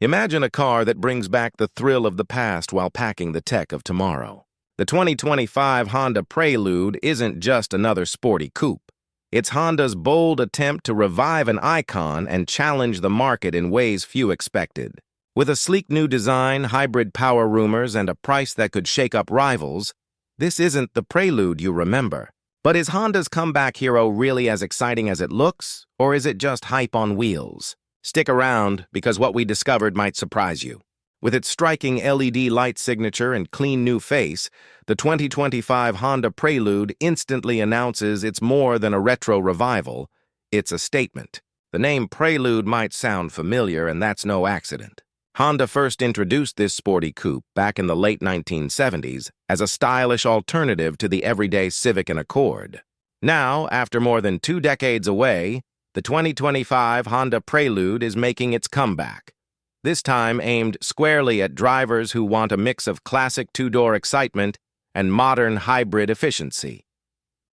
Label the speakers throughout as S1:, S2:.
S1: Imagine a car that brings back the thrill of the past while packing the tech of tomorrow. The 2025 Honda Prelude isn't just another sporty coupe. It's Honda's bold attempt to revive an icon and challenge the market in ways few expected. With a sleek new design, hybrid power rumors, and a price that could shake up rivals, this isn't the Prelude you remember. But is Honda's comeback hero really as exciting as it looks, or is it just hype on wheels? Stick around, because what we discovered might surprise you. With its striking LED light signature and clean new face, the 2025 Honda Prelude instantly announces it's more than a retro revival, it's a statement. The name Prelude might sound familiar, and that's no accident. Honda first introduced this sporty coupe back in the late 1970s as a stylish alternative to the everyday Civic and Accord. Now, after more than 2 decades away, the 2025 Honda Prelude is making its comeback, this time aimed squarely at drivers who want a mix of classic two-door excitement and modern hybrid efficiency.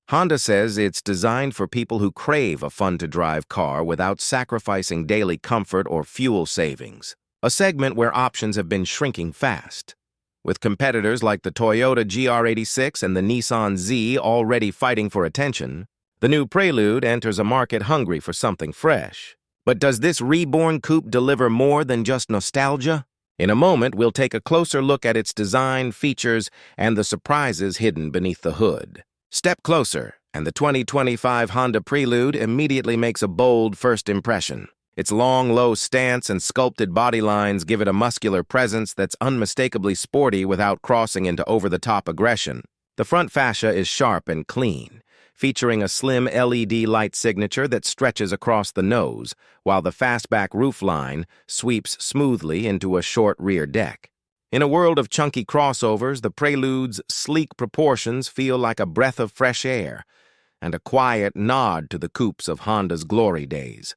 S1: Honda says it's designed for people who crave a fun-to-drive car without sacrificing daily comfort or fuel savings, a segment where options have been shrinking fast. With competitors like the Toyota GR86 and the Nissan Z already fighting for attention, the new Prelude enters a market hungry for something fresh. But does this reborn coupe deliver more than just nostalgia? In a moment, we'll take a closer look at its design, features, and the surprises hidden beneath the hood. Step closer, and the 2025 Honda Prelude immediately makes a bold first impression. Its long, low stance and sculpted body lines give it a muscular presence that's unmistakably sporty without crossing into over-the-top aggression. The front fascia is sharp and clean, featuring a slim LED light signature that stretches across the nose, while the fastback roofline sweeps smoothly into a short rear deck. In a world of chunky crossovers, the Prelude's sleek proportions feel like a breath of fresh air and a quiet nod to the coupes of Honda's glory days.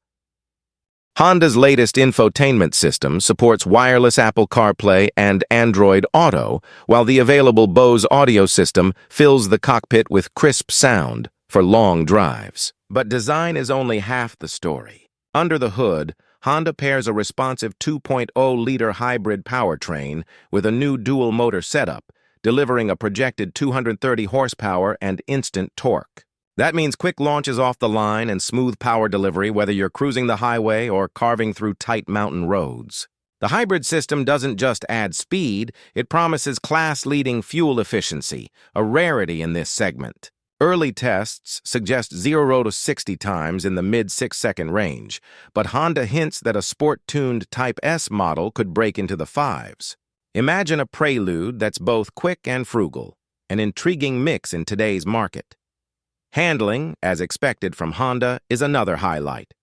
S1: Honda's latest infotainment system supports wireless Apple CarPlay and Android Auto, while the available Bose audio system fills the cockpit with crisp sound for long drives. But design is only half the story. Under the hood, Honda pairs a responsive 2.0-liter hybrid powertrain with a new dual-motor setup, delivering a projected 230 horsepower and instant torque. That means quick launches off the line and smooth power delivery whether you're cruising the highway or carving through tight mountain roads. The hybrid system doesn't just add speed, it promises class-leading fuel efficiency, a rarity in this segment. Early tests suggest 0 to 60 times in the mid-6-second range, but Honda hints that a sport-tuned Type S model could break into the 5s. Imagine a Prelude that's both quick and frugal, an intriguing mix in today's market. Handling, as expected from Honda, is another highlight.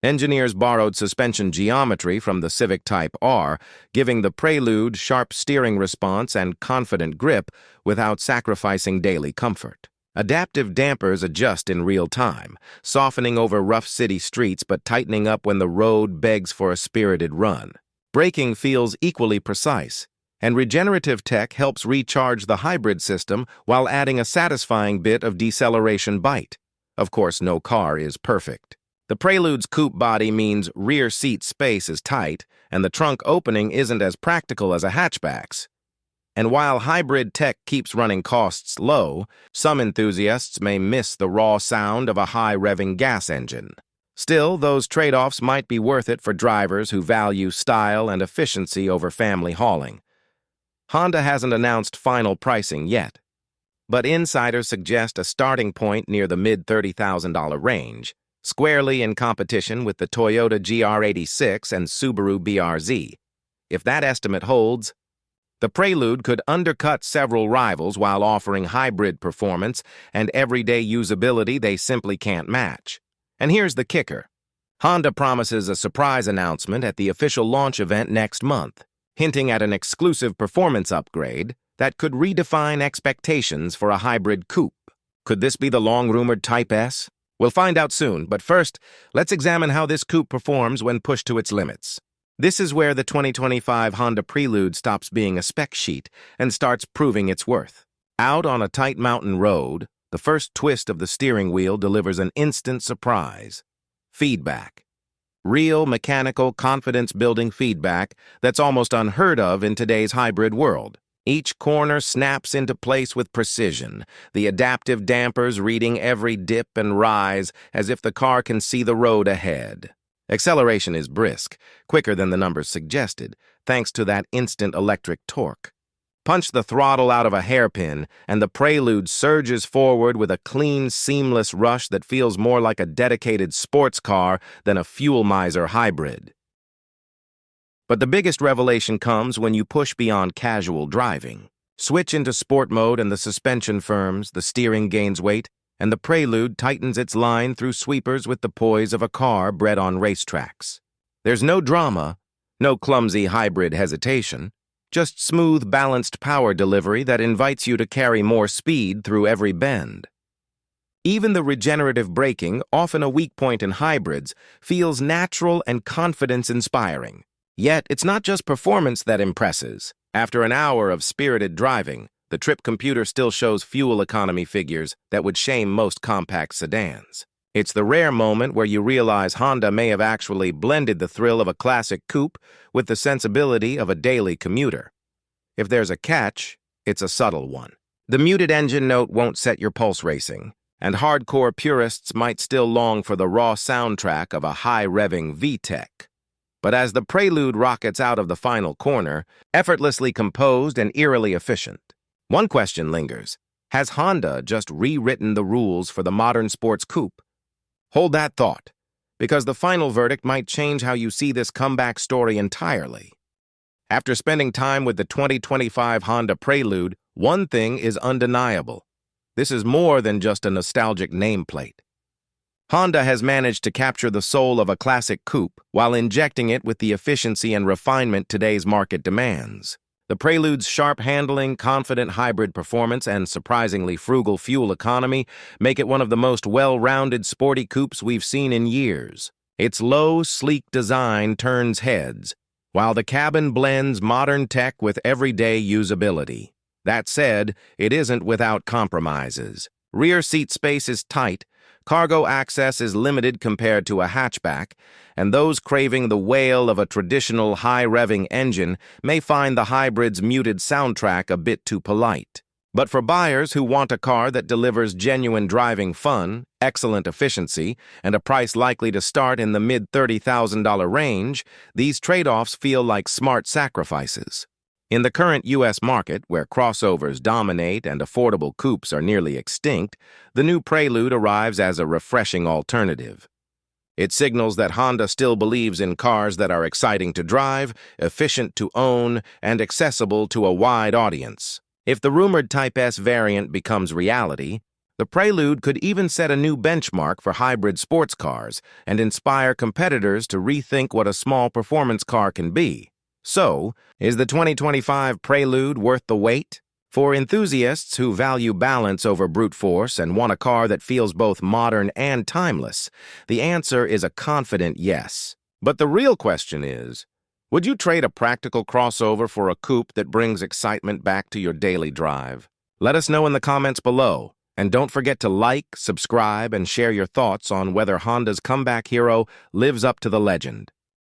S1: Engineers borrowed suspension geometry from the Civic Type R, giving the Prelude sharp steering response and confident grip without sacrificing daily comfort. Adaptive dampers adjust in real time, softening over rough city streets but tightening up when the road begs for a spirited run. Braking feels equally precise, and regenerative tech helps recharge the hybrid system while adding a satisfying bit of deceleration bite. Of course, no car is perfect. The Prelude's coupe body means rear seat space is tight, and the trunk opening isn't as practical as a hatchback's. And while hybrid tech keeps running costs low, some enthusiasts may miss the raw sound of a high-revving gas engine. Still, those trade-offs might be worth it for drivers who value style and efficiency over family hauling. Honda hasn't announced final pricing yet, but insiders suggest a starting point near the mid-$30,000 range, squarely in competition with the Toyota GR86 and Subaru BRZ. If that estimate holds, the Prelude could undercut several rivals while offering hybrid performance and everyday usability they simply can't match. And here's the kicker. Honda promises a surprise announcement at the official launch event next month, hinting at an exclusive performance upgrade that could redefine expectations for a hybrid coupe. Could this be the long-rumored Type S? We'll find out soon, but first, let's examine how this coupe performs when pushed to its limits. This is where the 2025 Honda Prelude stops being a spec sheet and starts proving its worth. Out on a tight mountain road, the first twist of the steering wheel delivers an instant surprise: feedback. Real, mechanical, confidence-building feedback that's almost unheard of in today's hybrid world. Each corner snaps into place with precision, the adaptive dampers reading every dip and rise as if the car can see the road ahead. Acceleration is brisk, quicker than the numbers suggested, thanks to that instant electric torque. Punch the throttle out of a hairpin, and the Prelude surges forward with a clean, seamless rush that feels more like a dedicated sports car than a fuel miser hybrid. But the biggest revelation comes when you push beyond casual driving. Switch into sport mode and the suspension firms, the steering gains weight, and the Prelude tightens its line through sweepers with the poise of a car bred on racetracks. There's no drama, no clumsy hybrid hesitation, just smooth, balanced power delivery that invites you to carry more speed through every bend. Even the regenerative braking, often a weak point in hybrids, feels natural and confidence-inspiring. Yet, it's not just performance that impresses. After an hour of spirited driving, the trip computer still shows fuel economy figures that would shame most compact sedans. It's the rare moment where you realize Honda may have actually blended the thrill of a classic coupe with the sensibility of a daily commuter. If there's a catch, it's a subtle one. The muted engine note won't set your pulse racing, and hardcore purists might still long for the raw soundtrack of a high-revving VTEC. But as the Prelude rockets out of the final corner, effortlessly composed and eerily efficient, one question lingers. Has Honda just rewritten the rules for the modern sports coupe? Hold that thought, because the final verdict might change how you see this comeback story entirely. After spending time with the 2025 Honda Prelude, one thing is undeniable. This is more than just a nostalgic nameplate. Honda has managed to capture the soul of a classic coupe while injecting it with the efficiency and refinement today's market demands. The Prelude's sharp handling, confident hybrid performance, and surprisingly frugal fuel economy make it one of the most well-rounded sporty coupes we've seen in years. Its low, sleek design turns heads, while the cabin blends modern tech with everyday usability. That said, it isn't without compromises. Rear seat space is tight, cargo access is limited compared to a hatchback, and those craving the wail of a traditional high-revving engine may find the hybrid's muted soundtrack a bit too polite. But for buyers who want a car that delivers genuine driving fun, excellent efficiency, and a price likely to start in the mid-$30,000 range, these trade-offs feel like smart sacrifices. In the current U.S. market, where crossovers dominate and affordable coupes are nearly extinct, the new Prelude arrives as a refreshing alternative. It signals that Honda still believes in cars that are exciting to drive, efficient to own, and accessible to a wide audience. If the rumored Type S variant becomes reality, the Prelude could even set a new benchmark for hybrid sports cars and inspire competitors to rethink what a small performance car can be. So, is the 2025 Prelude worth the wait? For enthusiasts who value balance over brute force and want a car that feels both modern and timeless, the answer is a confident yes. But the real question is, would you trade a practical crossover for a coupe that brings excitement back to your daily drive? Let us know in the comments below, and don't forget to like, subscribe, and share your thoughts on whether Honda's comeback hero lives up to the legend.